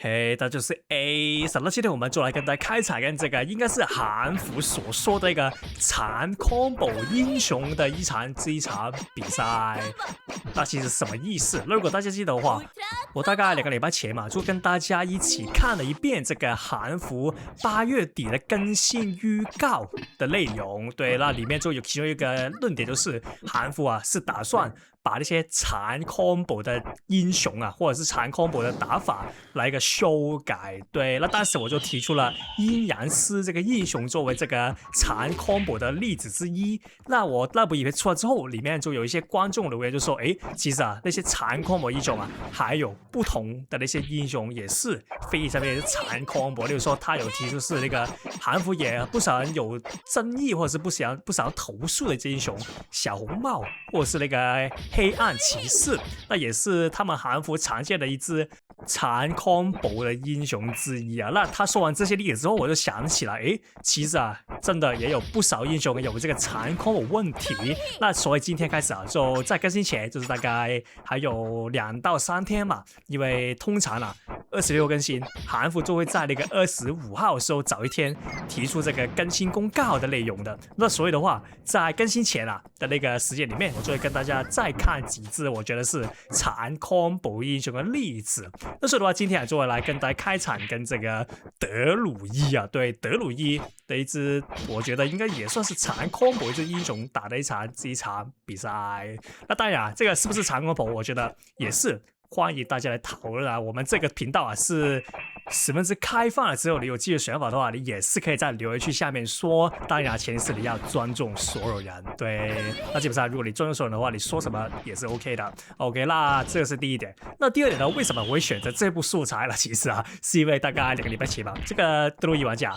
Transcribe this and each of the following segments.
嘿，那就是 Ace。那今天我們就來跟大家開場，跟這個應該是韓服所說的一個殘 combo 英雄的這一場比賽。那其實什麼意思？如果大家記得的話，我大概2個禮拜前嘛，就跟大家一起看了一遍這個韓服8月底的更新預告的內容。對，那裡面就有其中一個論點，就是韓服啊是打算把那些殘 combo 的英雄啊，或者是殘 combo 的打法來一個修改。對，那當時我就提出了陰陽師這個英雄作為這個殘 combo 的例子之一。那我那部影片出來之後，裡面就有一些觀眾留言就說，其實啊那些殘 combo 英雄啊，還有不同的那些英雄也是非常殘 combo。例如說他有提出是那個韓服也不少人有爭議或者是不少投訴的這英雄小紅帽，或者是那個黑暗騎士，那也是他們韓服常見的一支殘 combo 的英雄之一啊。那他說完這些例子之後，我就想起來，其實啊，真的也有不少英雄有這個殘 combo 問題。那所以今天開始啊，就在更新前，就是大概還有2到3天嘛，因為通常啊26更新，韓服就會在那個25號的時候早一天提出這個更新公告的內容的。那所以的話，在更新前啊的那個時間裡面，我就會跟大家再看幾支我覺得是殘 combo 英雄的例子。那所以的話，今天就會來跟大家開場跟這個德魯伊啊，對，德魯伊的一支我覺得應該也算是殘 combo 一支英雄打的這一場比賽。那當然啊，這個是不是殘 combo，我覺得也是歡迎大家來討論啊。我們這個頻道啊是10分之開放了之後，你有自己的想法的話，你也是可以在留言區下面說。當然前提是你要尊重所有人。对，那基本上如果你尊重所有人的話，你說什麼也是 OK 的。OK， 那這個是第一點。那第二點呢，為什麼我會選擇這部素材呢？其實啊，是因為大概2個禮拜前吧，這個德魯伊玩家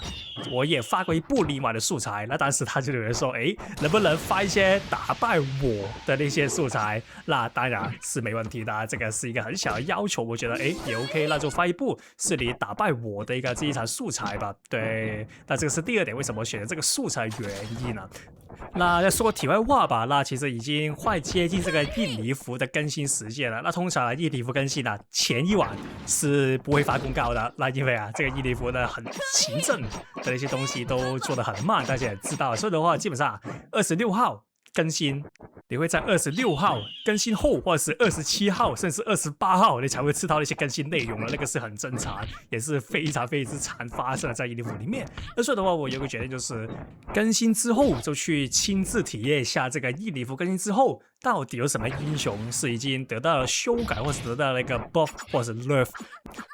我也發過一部另外的素材。那當時他就有人說，能不能發一些打敗我的那些素材？那當然是沒問題的，這個是一個很小的要求，我覺得也 OK， 那就發一部是你打敗我的這一場素材吧。對，那這個是第二點，為什麼選擇這個素材原因呢？那要說個題外話吧，那其實已經快接近這個印尼服的更新時間了。那通常印尼服更新前一晚是不會發公告的，那因為啊這個印尼服的很行政的那些東西都做得很慢，大家也知道，所以的話基本上26號更新，你會在26號更新後，或者是27號甚至28號你才會知道那些更新內容了。那個是很正常，也是非常常發生在印尼服裡面。那所以的話，我有個決定，就是更新之後就去親自體驗一下這個印尼服更新之後到底有什麼英雄是已經得到了修改，或是得到了一個 buff 或者是 nerf。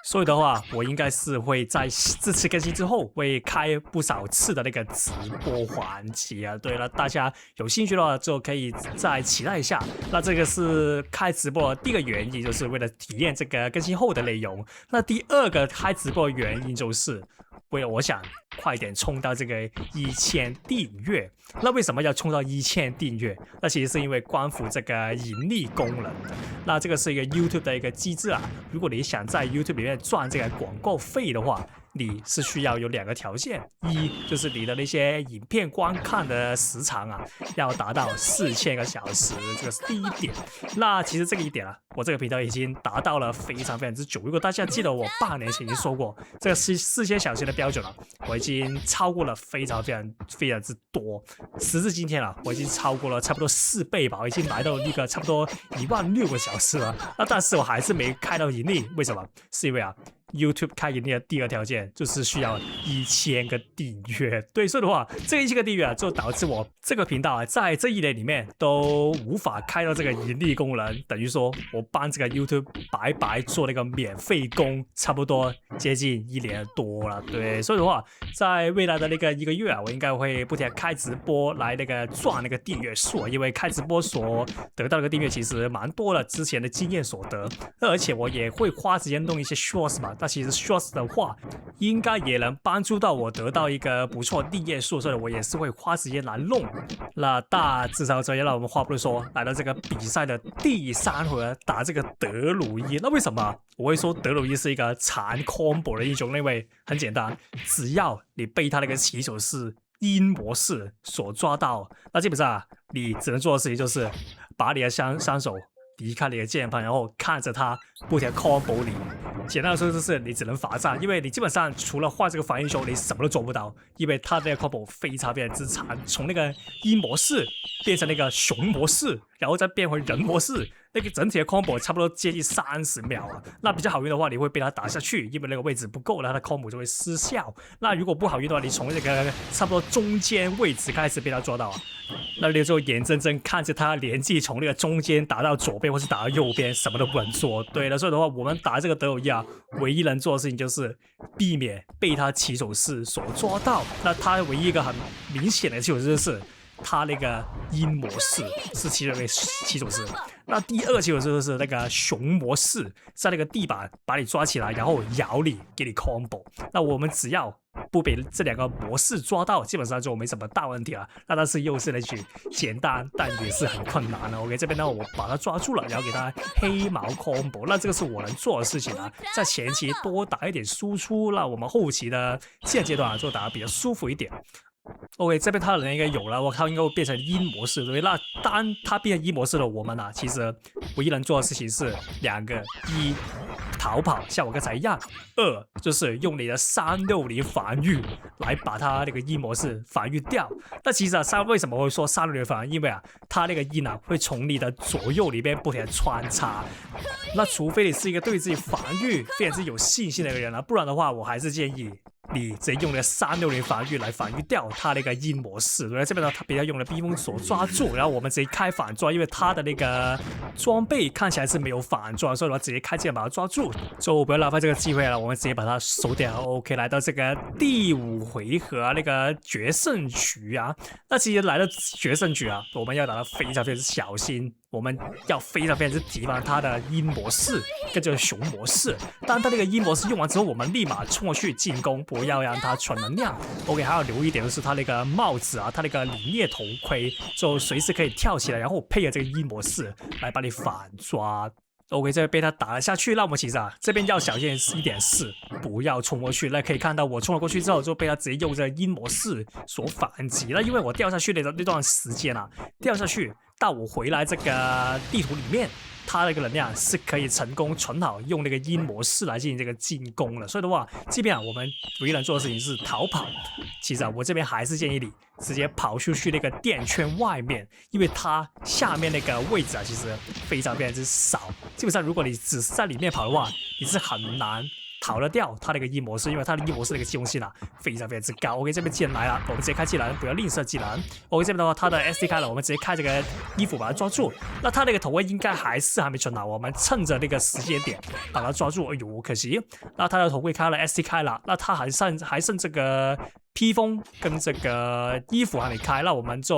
所以的話，我應該是會在這次更新之後會開不少次的那個直播環節啊。對了，大家有興趣的話就可以再期待一下。那這個是開直播的第一個原因，就是為了體驗這個更新後的內容。那第二個開直播的原因就是為了我想快點衝到這個1000訂閱。那為什麼要衝到1000訂閱？那其實是因為官服這個盈利功能。那這個是一個 YouTube 的一個機制啊。如果你想在 YouTube 裡面賺這個廣告費的話，你是需要有2個條件，一就是你的那些影片觀看的時長啊，要達到4000個小時，這個是第一點。那其實這個一點啊，我這個頻道已經達到了非常之久。如果大家記得我8年前已經說過，這個4000小時的標準了，我已經超過了非常之多。時至今天啊，我已經超過了差不多4倍吧，我已經來到一個差不多16000個小時了。那但是我還是沒開到盈利，為什麼？是因為啊YouTube 開盈利的第2個條件就是需要1000個訂閱。對，所以的話，這個1000個訂閱啊，就導致我這個頻道啊，在這1年裡面都無法開到這個盈利功能，等於說我幫這個 YouTube 白做那個免費工，差不多接近1年多了。對，所以的話，在未來的那個1個月啊，我應該會不停地開直播來那個賺那個訂閱數，因為開直播所得到的訂閱其實蠻多了，之前的經驗所得。而且我也會花時間弄一些 shorts 嘛。那其實 shorts 的話，應該也能幫助到我得到一個不錯的訂閱數，所以我也是會花時間來弄。那大致上這樣，那我們話不多說，來到這個比賽的第3回合打這個德魯伊。那為什麼我會說德魯伊是一個殘 combo 的英雄？因為很簡單，只要你被他那個起手式陰模式所抓到，那基本上你只能做的事情就是把你的雙手離開你的鍵盤，然後看着他不停 combo 你。簡單的說就是你只能罰站，因為你基本上除了換這個反英雄，你什麼都做不到，因為他的 combo 非常之長，從那個鷹模式變成那個熊模式，然後再變回人模式，那個整體的 combo 差不多接近30秒啊。那比較好運的話，你會被他打下去，因為那個位置不夠了，他的 combo 就會失效。那如果不好運的話，你從這個差不多中間位置開始被他抓到啊，那你就眼睜睜看着他連繼從那個中間打到左邊或是打到右邊，什麼都不能做。對了，所以的話，我們打這個德鲁伊啊，唯一能做的事情就是避免被他起手式所抓到。那他唯一一個很明顯的起手式就是他那個鹰模式是其中一个起手式。那第二起手式就是那個熊模式，在那個地板把你抓起來，然後咬你，給你 combo。那我們只要不被這兩個模式抓到，基本上就沒什麼大問題了。那但是又是那句簡單，但也是很困難的。OK， 這邊呢，我把它抓住了，然後給它黑毛 combo。那這個是我能做的事情啊，在前期多打一點輸出，那我們後期的現階段就打得比較舒服一點。OK， 這邊他的人應該有了，我看應該會變成鷹模式，對。那當他變成鷹模式的我們啊，其實唯一能做的事情是兩個：一，逃跑，像我剛才一樣；二，就是用你的360防禦來把他那個鷹模式防禦掉。那其實啊，為什麼會說360防禦？因為啊，他那個鷹啊會從你的左右裡邊不停地穿插。那除非你是一個對自己防禦非常之有信心的一個人啊，不然的話，我還是建議你直接用那個360防禦來防禦掉他那個鷹模式。對，這邊呢，他比較用了逼風所抓住，然後我們直接開反裝，因為他的那個裝備看起來是沒有反裝，所以我直接開劍把他抓住。就不要浪費這個機會了，我們直接把它收掉。OK， 來到這個第5回合啊，那個決勝局啊。那其實來到決勝局啊，我們要打得非常小心。我們要非常之提防他的鷹模式跟這個熊模式。當他那個鷹模式用完之後，我們立馬衝過去進攻，不要讓他存能量。OK， 還要留意一點就是他那個帽子啊，他那個領葉頭盔就隨時可以跳起來，然後配合這個鷹模式來把你反抓。OK， 這邊被他打了下去。那我們其實啊，這邊要小心一點是不要衝過去。那可以看到我衝了過去之後，就被他直接用這個鷹模式所反擊了。因為我掉下去那段時間啊，掉下去到我回來這個地圖裡面，他那個能量是可以成功存好，用那個鷹模式來進行這個進攻了。所以的話，這邊啊，我們唯一能做的事情是逃跑。其實啊，我這邊還是建議你直接跑出去那個電圈外面，因為它下面那個位置啊，其實非常之少。基本上，如果你只是在裡面跑的話，你是很難逃得掉他那個鷹模式，因為他的鷹模式那個機動性啊非常之高。OK， 這邊技能來了，我們直接開技能，不要吝嗇技能。OK， 這邊的話，他的 SD 開了，我們直接開這個衣服把它抓住。那他那個頭盔應該還沒存好，我們趁着那個時間點把它抓住。哎呦，可惜。那他的頭盔開了 SD 開了，那他還剩這個披風跟這個衣服還沒開，那我們就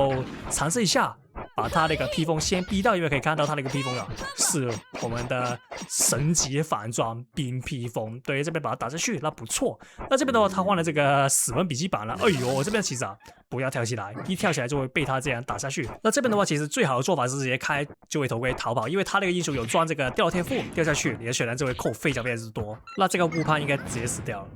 嘗試一下。把他那個披風先逼到，因為可以看到他那個披風啊，是我們的神級反裝冰披風。對，這邊把它打下去，那不錯。那這邊的話，他換了這個死亡筆記本了。哎呦，這邊其實啊，不要跳起來，一跳起來就會被他這樣打下去。那這邊的話，其實最好的做法是直接開9尾頭盔逃跑，因為他那個英雄有裝這個掉天賦，掉下去你的血量就會扣非常之多。那這個誤判應該直接死掉了。